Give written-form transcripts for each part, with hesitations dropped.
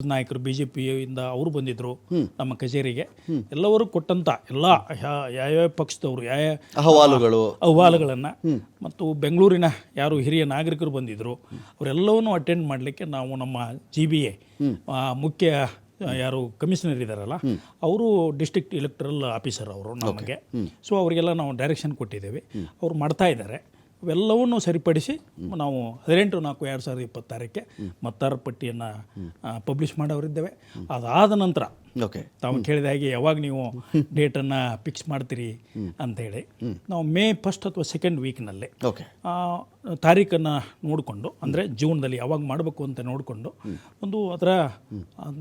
ನಾಯಕರು ಬಿಜೆಪಿಯಿಂದ ಅವರು ಬಂದಿದ್ದರು ನಮ್ಮ ಕಚೇರಿಗೆ. ಎಲ್ಲವರು ಕೊಟ್ಟಂತ ಎಲ್ಲ ಯಾವ ಪಕ್ಷದವರು ಯಾವ ಅಹವಾಲುಗಳನ್ನು ಮತ್ತು ಬೆಂಗಳೂರಿನ ಯಾರು ಹಿರಿಯ ನಾಗರಿಕರು ಬಂದಿದ್ದರು ಅವರೆಲ್ಲವನ್ನೂ ಅಟೆಂಡ್ ಮಾಡಲಿಕ್ಕೆ ನಾವು ನಮ್ಮ GBA ಮುಖ್ಯ ಯಾರು ಕಮಿಷನರ್ ಇದ್ದಾರಲ್ಲ ಅವರು ಡಿಸ್ಟ್ರಿಕ್ಟ್ ಎಲೆಕ್ಟರಲ್ ಆಫೀಸರ್ ಅವರು ನಮಗೆ. ಸೊ ಅವರಿಗೆಲ್ಲ ನಾವು ಡೈರೆಕ್ಷನ್ ಕೊಟ್ಟಿದ್ದೇವೆ, ಅವ್ರು ಮಾಡ್ತಾ ಇದ್ದಾರೆ. ಅವೆಲ್ಲವನ್ನೂ ಸರಿಪಡಿಸಿ ನಾವು 18/4/2026 ಮತದಾರರ ಪಟ್ಟಿಯನ್ನು ಪಬ್ಲಿಷ್ ಮಾಡೋರಿದ್ದೇವೆ. ಅದಾದ ನಂತರ ತಾವು ಕೇಳಿದ ಹಾಗೆ ಯಾವಾಗ ನೀವು ಡೇಟನ್ನು ಫಿಕ್ಸ್ ಮಾಡ್ತೀರಿ ಅಂಥೇಳಿ ನಾವು May 1 ಅಥವಾ 2nd ವೀಕ್ನಲ್ಲಿ ತಾರೀಖನ್ನು ನೋಡಿಕೊಂಡು, ಅಂದರೆ ಜೂನ್ದಲ್ಲಿ ಯಾವಾಗ ಮಾಡಬೇಕು ಅಂತ ನೋಡಿಕೊಂಡು ಒಂದು ಅದರ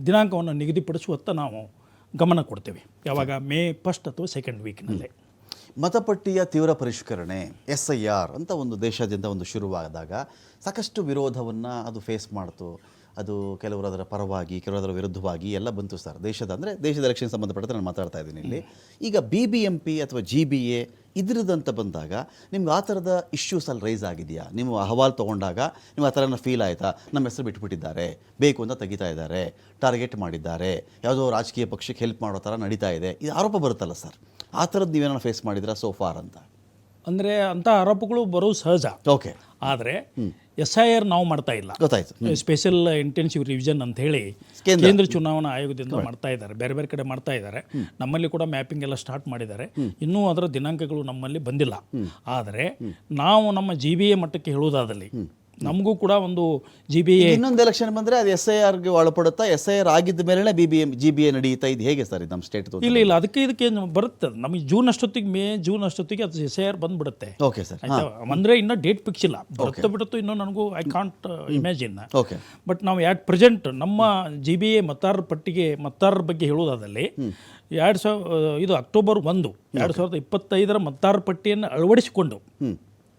ದಿನಾಂಕವನ್ನು ನಿಗದಿಪಡಿಸುವತ್ತ ನಾವು ಗಮನ ಕೊಡ್ತೇವೆ. ಯಾವಾಗ May 1 ಅಥವಾ 2nd ವೀಕ್ನಲ್ಲಿ. ಮತಪಟ್ಟಿಯ ತೀವ್ರ ಪರಿಷ್ಕರಣೆ SIR ಅಂತ ಒಂದು ದೇಶಾದ್ಯಂತ ಒಂದು ಶುರುವಾದಾಗ ಸಾಕಷ್ಟು ವಿರೋಧವನ್ನು ಅದು ಫೇಸ್ ಮಾಡ್ತು. ಅದು ಕೆಲವರು ಅದರ ಪರವಾಗಿ, ಕೆಲವರು ಅದರ ವಿರುದ್ಧವಾಗಿ ಎಲ್ಲ ಬಂತು ಸರ್. ದೇಶದ ಎಲೆಕ್ಷನ್ ಸಂಬಂಧಪಟ್ಟಂತೆ ನಾನು ಮಾತಾಡ್ತಾ ಇದ್ದೀನಿ ಇಲ್ಲಿ. ಈಗ BBMP ಅಥವಾ GBA ಇದ್ರದಂತ ಬಂದಾಗ ನಿಮ್ಗೆ ಆ ಥರದ ಇಶ್ಯೂಸ್ ಅಲ್ಲಿ ರೈಸ್ ಆಗಿದೆಯಾ? ನೀವು ಅಹವಾಲು ತೊಗೊಂಡಾಗ ನಿಮ್ಗೆ ಆ ಥರನ ಫೀಲ್ ಆಯಿತಾ? ನಮ್ಮ ಹೆಸರು ಬಿಟ್ಬಿಟ್ಟಿದ್ದಾರೆ, ಬೇಕು ಅಂತ ತೆಗಿತಾ ಇದ್ದಾರೆ, ಟಾರ್ಗೆಟ್ ಮಾಡಿದ್ದಾರೆ, ಯಾವುದೋ ರಾಜಕೀಯ ಪಕ್ಷಕ್ಕೆ ಹೆಲ್ಪ್ ಮಾಡೋ ಥರ ನಡೀತಾ ಇದೆ, ಇದು ಆರೋಪ ಬರುತ್ತಲ್ಲ ಸರ್. ಆ ಥರದ್ದು ನೀವೇನೋ ಫೇಸ್ ಮಾಡಿದ್ರಾ ಸೋಫಾರ್ ಅಂತ? ಅಂದರೆ ಅಂಥ ಆರೋಪಗಳು ಬರೋದು ಸಹಜ. ಆದರೆ SIR ನಾವು ಮಾಡ್ತಾ ಇಲ್ಲ. ಗೊತ್ತಾಯ್ತು. ಸ್ಪೆಷಲ್ ಇಂಟೆನ್ಸಿವ್ ರಿವಿಷನ್ ಅಂತ ಹೇಳಿ ಕೇಂದ್ರ ಚುನಾವಣಾ ಆಯೋಗದಿಂದ ಮಾಡ್ತಾ ಇದ್ದಾರೆ, ಬೇರೆ ಬೇರೆ ಕಡೆ ಮಾಡ್ತಾ ಇದ್ದಾರೆ. ನಮ್ಮಲ್ಲಿ ಕೂಡ ಮ್ಯಾಪಿಂಗ್ ಎಲ್ಲ ಸ್ಟಾರ್ಟ್ ಮಾಡಿದ್ದಾರೆ. ಇನ್ನೂ ಅದರ ದಿನಾಂಕಗಳು ನಮ್ಮಲ್ಲಿ ಬಂದಿಲ್ಲ. ಆದರೆ ನಾವು ನಮ್ಮ GBA ಮಟ್ಟಕ್ಕೆ ಹೇಳುವುದಾದಲ್ಲಿ ನಮಗೂ ಕೂಡ ಒಂದು GBA ಇನ್ನೊಂದು ಎಲೆಕ್ಷನ್ ಬಂದರೆ ಅದು SIRಗೆ ಒಳಪಡುತ್ತಾ? SIR ಆಗಿದ್ದ ಮೇಲೆ GBA ನಡೆಯುತ್ತಾ? ಇದು ಹೇಗೆ ಸರ್ ಇದು ನಮ್ಮ ಸ್ಟೇಟ್? ಇಲ್ಲ ಅದಕ್ಕೆ ಇದಕ್ಕೆ ಬರುತ್ತೆ. ನಮಗೆ ಜೂನ್ ಅಷ್ಟೊತ್ತಿಗೆ ಅದು SIR ಬಂದ್ಬಿಡುತ್ತೆ. Okay sir. ಅಂದರೆ ಇನ್ನೂ ಡೇಟ್ ಫಿಕ್ಸ್ ಇಲ್ಲ, ಬರುತ್ತೆ ಬಿಡುತ್ತೋ ಇನ್ನೂ ನನಗೂ ಐ ಕಾಂಟ್ ಇಮ್ಯಾಜಿನ್. ಬಟ್ ನಾವು ಯಾಕೆ ಪ್ರೆಸೆಂಟ್ ನಮ್ಮ GBA ಮತದಾರರ ಬಗ್ಗೆ ಹೇಳುವುದಾದಲ್ಲಿ ಇದು ಅಕ್ಟೋಬರ್ 1, 2025 ಮತದಾರರ ಪಟ್ಟಿಯನ್ನು ಅಳವಡಿಸಿಕೊಂಡು,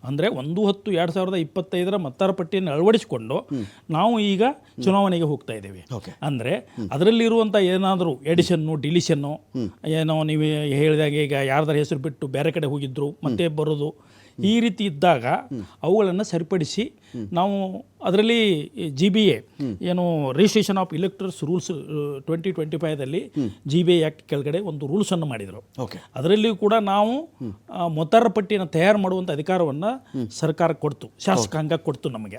ಅಂದರೆ 1/10/2025 ಮತದಾರ ಪಟ್ಟಿಯನ್ನು ಅಳವಡಿಸಿಕೊಂಡು ನಾವು ಈಗ ಚುನಾವಣೆಗೆ ಹೋಗ್ತಾ ಇದ್ದೇವೆ. ಅಂದರೆ ಅದರಲ್ಲಿರುವಂಥ ಏನಾದರೂ ಎಡಿಷನ್ನು ಡಿಲಿಷನ್ನು, ಏನೋ ನೀವು ಹೇಳಿದಾಗೆ ಈಗ ಯಾರ್ದಾರ ಹೆಸರು ಬಿಟ್ಟು ಬೇರೆ ಕಡೆ ಹೋಗಿದ್ರು ಮತ್ತೆ ಬರೋದು, ಈ ರೀತಿ ಇದ್ದಾಗ ಅವುಗಳನ್ನು ಸರಿಪಡಿಸಿ ನಾವು ಅದರಲ್ಲಿ GBA ಏನು ರಿಜಿಸ್ಟ್ರೇಷನ್ ಆಫ್ ಇಲೆಕ್ಟರ್ಸ್ ರೂಲ್ಸ್ 2025ದಲ್ಲಿ GBA ಆ್ಯಕ್ಟ್ ಕೆಳಗಡೆ ಒಂದು ರೂಲ್ಸನ್ನು ಮಾಡಿದರು. ಅದರಲ್ಲಿಯೂ ಕೂಡ ನಾವು ಮತದಾರರ ಪಟ್ಟಿಯನ್ನು ತಯಾರು ಮಾಡುವಂಥ ಅಧಿಕಾರವನ್ನು ಸರ್ಕಾರ ಕೊಡ್ತು, ಶಾಸಕಾಂಗ ಕೊಡ್ತು ನಮಗೆ.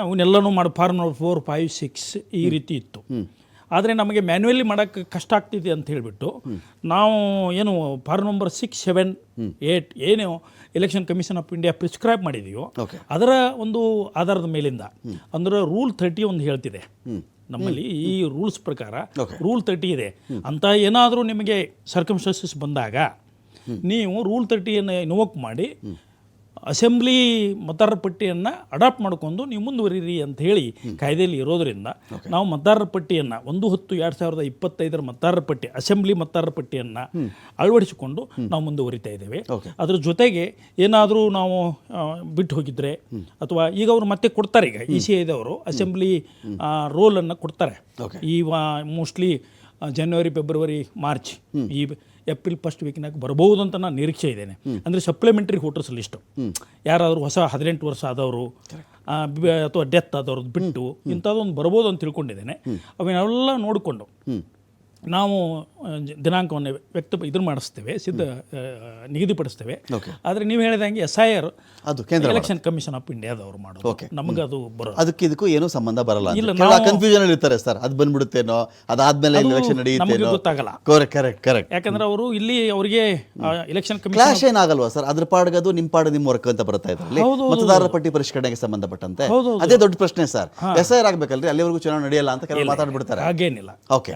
ಅವನ್ನೆಲ್ಲನೂ ಮಾಡಿ ಫಾರ್ಮ್ ನಂಬರ್ 4, 5, 6 ಈ ರೀತಿ ಇತ್ತು. ಆದರೆ ನಮಗೆ ಮ್ಯಾನ್ಯುವಲಿ ಮಾಡೋಕ್ಕೆ ಕಷ್ಟ ಆಗ್ತಿದೆ ಅಂತ ಹೇಳಿಬಿಟ್ಟು ನಾವು ಏನು ಫಾರ್ಮ್ ನಂಬರ್ 6, 7, 8 ಏನು election commission of India prescribe ಮಾಡಿದೆಯೋ ಅದರ ಒಂದು ಆಧಾರದ ಮೇಲಿಂದ, ಅಂದರೆ ರೂಲ್ 30 ಒಂದು ಹೇಳ್ತಿದೆ ನಮ್ಮಲ್ಲಿ. ಈ ರೂಲ್ಸ್ ಪ್ರಕಾರ ರೂಲ್ 30 ಇದೆ ಅಂತ. ಏನಾದರೂ ನಿಮಗೆ ಸರ್ಕಮ್ಸ್ಟೆನ್ಸಸ್ ಬಂದಾಗ ನೀವು ರೂಲ್ 30ಯನ್ನು ಇನ್ವೋಕ್ ಮಾಡಿ ಅಸೆಂಬ್ಲಿ ಮತದಾರರ ಪಟ್ಟಿಯನ್ನು ಅಡಾಪ್ಟ್ ಮಾಡ್ಕೊಂಡು ನೀವು ಮುಂದುವರಿರಿ ಅಂತ ಹೇಳಿ ಕಾಯ್ದೆಯಲ್ಲಿ ಇರೋದರಿಂದ ನಾವು ಮತದಾರರ ಪಟ್ಟಿಯನ್ನು 1/10/2025 ಮತದಾರರ ಪಟ್ಟಿ, ಅಸೆಂಬ್ಲಿ ಮತದಾರರ ಪಟ್ಟಿಯನ್ನು ಅಳವಡಿಸಿಕೊಂಡು ನಾವು ಮುಂದುವರಿತಾ ಇದ್ದೇವೆ. ಅದ್ರ ಜೊತೆಗೆ ಏನಾದರೂ ನಾವು ಬಿಟ್ಟು ಹೋಗಿದ್ರೆ ಅಥವಾ ಈಗ ಅವರು ಮತ್ತೆ ಕೊಡ್ತಾರೆ, ಈಗ ECIದವರು ಅಸೆಂಬ್ಲಿ ರೋಲನ್ನು ಕೊಡ್ತಾರೆ. ಈ ಮೋಸ್ಟ್ಲಿ ಜನವರಿ, ಫೆಬ್ರವರಿ, ಮಾರ್ಚ್, ಈ ಏಪ್ರಿಲ್ 1st ವೀಕ್ನಾಗ ಬರಬಹುದು ಅಂತ ನಾನು ನಿರೀಕ್ಷೆ ಇದ್ದೇನೆ. ಅಂದರೆ ಸಪ್ಲಿಮೆಂಟರಿ ವೋಟರ್ಸ್ ಲಿಸ್ಟು, ಯಾರಾದರೂ ಹೊಸ 18 ವರ್ಷ ಆದವರು ಅಥವಾ ಡೆತ್ ಆದವ್ರದ್ದು ಬಿಟ್ಟು ಇಂಥದ್ದೊಂದು ಬರ್ಬೋದು ಅಂತ ತಿಳ್ಕೊಂಡಿದ್ದೇನೆ. ಅವನ್ನೆಲ್ಲ ನೋಡಿಕೊಂಡು ನಾವು ದಿನಾಂಕವನ್ನು ಮಾಡಿಸ್ತೇವೆ, ನಿಗದಿಪಡಿಸ್ತೇವೆ. ಆದರೆ ನೀವು ಹೇಳಿದಂಗೆ SIR ಅದು ಎಲೆಕ್ಷನ್ ಕಮಿಷನ್ ಆಫ್ ಇಂಡಿಯಾದವರು ಮಾಡೋದು, ನಮಗೆ ಅದು ಬರೋದು ಅದಕ್ಕೆ ಇದಕ್ಕೂ ಏನೂ ಸಂಬಂಧ ಬರಲ್ಲ. ಕನ್ಫ್ಯೂಷನ್ ಇರ್ತಾರೆ ಸರ್, ಅದು ಬಂದ್ಬಿಡುತ್ತೇನೋ, ಅದಾದ್ಮೇಲೆ ಎಲೆಕ್ಷನ್ ನಡೆಯುತ್ತೆ ಗೊತ್ತಾಗಲ್ಲ. ಕರೆಕ್ಟ್. ಯಾಕಂದ್ರೆ ಅವರು ಇಲ್ಲಿ ಅವರಿಗೆ ಎಲೆಕ್ಷನ್ ಕಮಿಷನ್ ಕ್ಲಾಶ್ ಏನಾಗಲ್ವಾ ಸರ್? ಅದ್ರ ಪಾಡ್ಗದು ನಿಮ್ಮ ಪಾಡು ನಿಮ್ಮ ವರ್ಕ್ ಅಂತ ಬರ್ತಾ ಇದ್ರಲ್ಲಿ ಮತದಾರರ ಪಟ್ಟಿ ಪರಿಷ್ಕರಣೆಗೆ ಸಂಬಂಧಪಟ್ಟಂತೆ ಅದೇ ದೊಡ್ಡ ಪ್ರಶ್ನೆ ಸರ್. SIR ಆಗ್ಬೇಕಲ್ರಿ, ಅಲ್ಲಿವರೆಗೂ ಚುನಾವಣೆ ನಡೆಯಲ್ಲ ಅಂತ ಕೆಲವರು ಮಾತಾಡ್ಬಿಡ್ತಾರೆ. ಹಾಗೇನಿಲ್ಲ. ಓಕೆ.